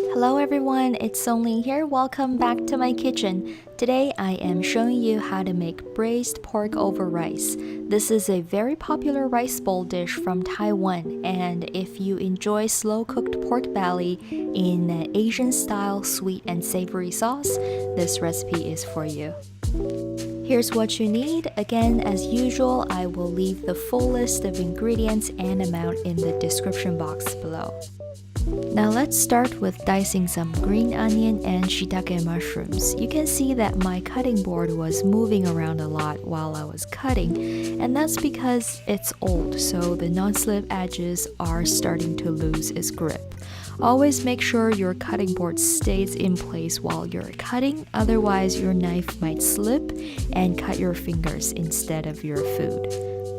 Hello everyone, it's Songling here. Welcome back to my kitchen. Today I am showing you how to make braised pork over rice. This is a very popular rice bowl dish from Taiwan, and if you enjoy slow-cooked pork belly in an Asian-style sweet and savory sauce, this recipe is for you. Here's what you need. Again, as usual, I will leave the full list of ingredients and amount in the description box below. Now let's start with dicing some green onion and shitake mushrooms. You can see that my cutting board was moving around a lot while I was cutting, and that's because it's old, so the non-slip edges are starting to lose its grip. Always make sure your cutting board stays in place while you're cutting, otherwise your knife might slip and cut your fingers instead of your food.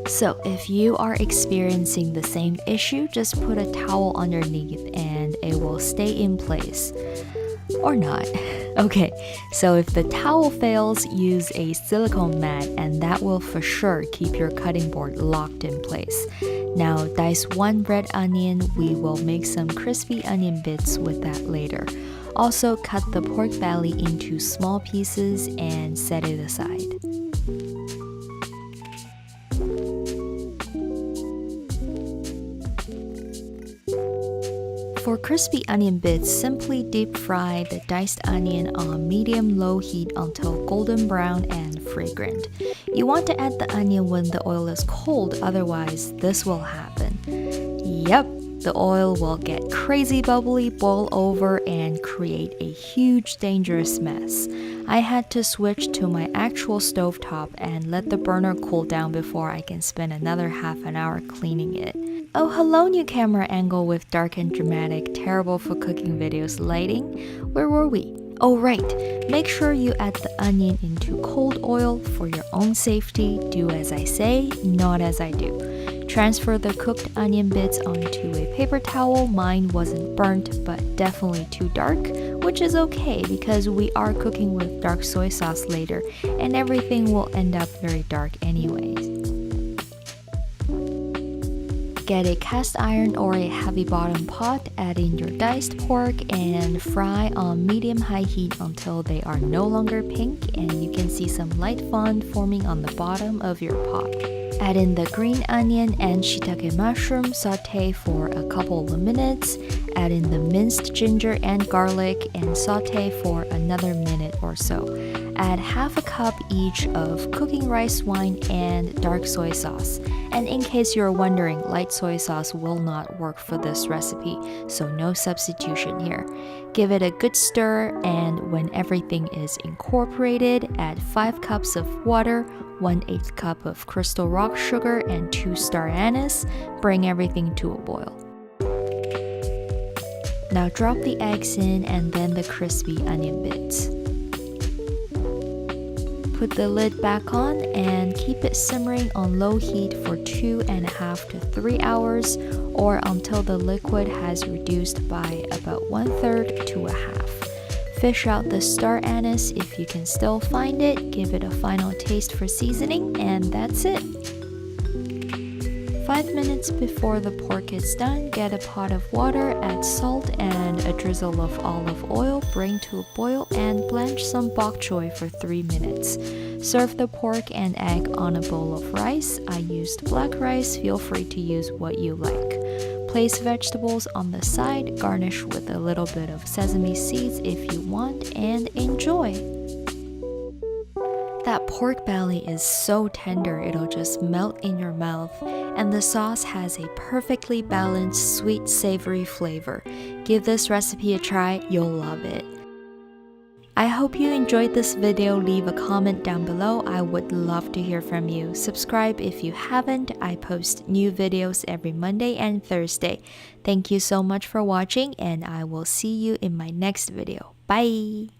So if you are experiencing the same issue, just put a towel underneath and it will stay in place. Or not. Okay, so if the towel fails, use a silicone mat and that will for sure keep your cutting board locked in place. Now dice one red onion. We will make some crispy onion bits with that later. Also cut the pork belly into small pieces and set it aside. For crispy onion bits, simply deep fry the diced onion on medium-low heat until golden brown and fragrant. You want to add the onion when the oil is cold, otherwise this will happen. Yep, the oil will get crazy bubbly, boil over, and create a huge dangerous mess. I had to switch to my actual stovetop and let the burner cool down before I can spend another half an hour cleaning it. Oh, hello new camera angle with dark and dramatic, terrible for cooking videos lighting. Where were we? Oh right, make sure you add the onion into cold oil for your own safety. Do as I say, not as I do. Transfer the cooked onion bits onto a paper towel. Mine wasn't burnt, but definitely too dark, which is okay because we are cooking with dark soy sauce later, and everything will end up very dark anyways. Get a cast iron or a heavy bottom pot, add in your diced pork, and fry on medium-high heat until they are no longer pink and you can see some light fond forming on the bottom of your pot. Add in the green onion and shitake mushroom, saute for a couple of minutes. Add in the minced ginger and garlic and saute for another minute or so. Add half a cup each of cooking rice wine and dark soy sauce. And in case you're wondering, light soy sauce will not work for this recipe, so no substitution here. Give it a good stir, and when everything is incorporated, add 5 cups of water, 1/8 cup of crystal rock sugar, and 2 star anise. Bring everything to a boil. Now drop the eggs in and then the crispy onion bits. Put the lid back on and keep it simmering on low heat for 2.5 to 3 hours or until the liquid has reduced by about 1/3 to a half. Fish out the star anise if you can still find it, give it a final taste for seasoning, and that's it. 5 minutes before the pork is done, get a pot of water, add salt and a drizzle of olive oil, bring to a boil, and blanch some bok choy for 3 minutes. Serve the pork and egg on a bowl of rice. I used black rice, feel free to use what you like. Place vegetables on the side, garnish with a little bit of sesame seeds if you want, and enjoy! That pork belly is so tender it'll just melt in your mouth, and the sauce has a perfectly balanced sweet savory flavor. Give this recipe a try, you'll love it. I hope you enjoyed this video. Leave a comment down below. I would love to hear from you. Subscribe if you haven't. I post new videos every Monday and Thursday. Thank you so much for watching, and I will see you in my next video. Bye!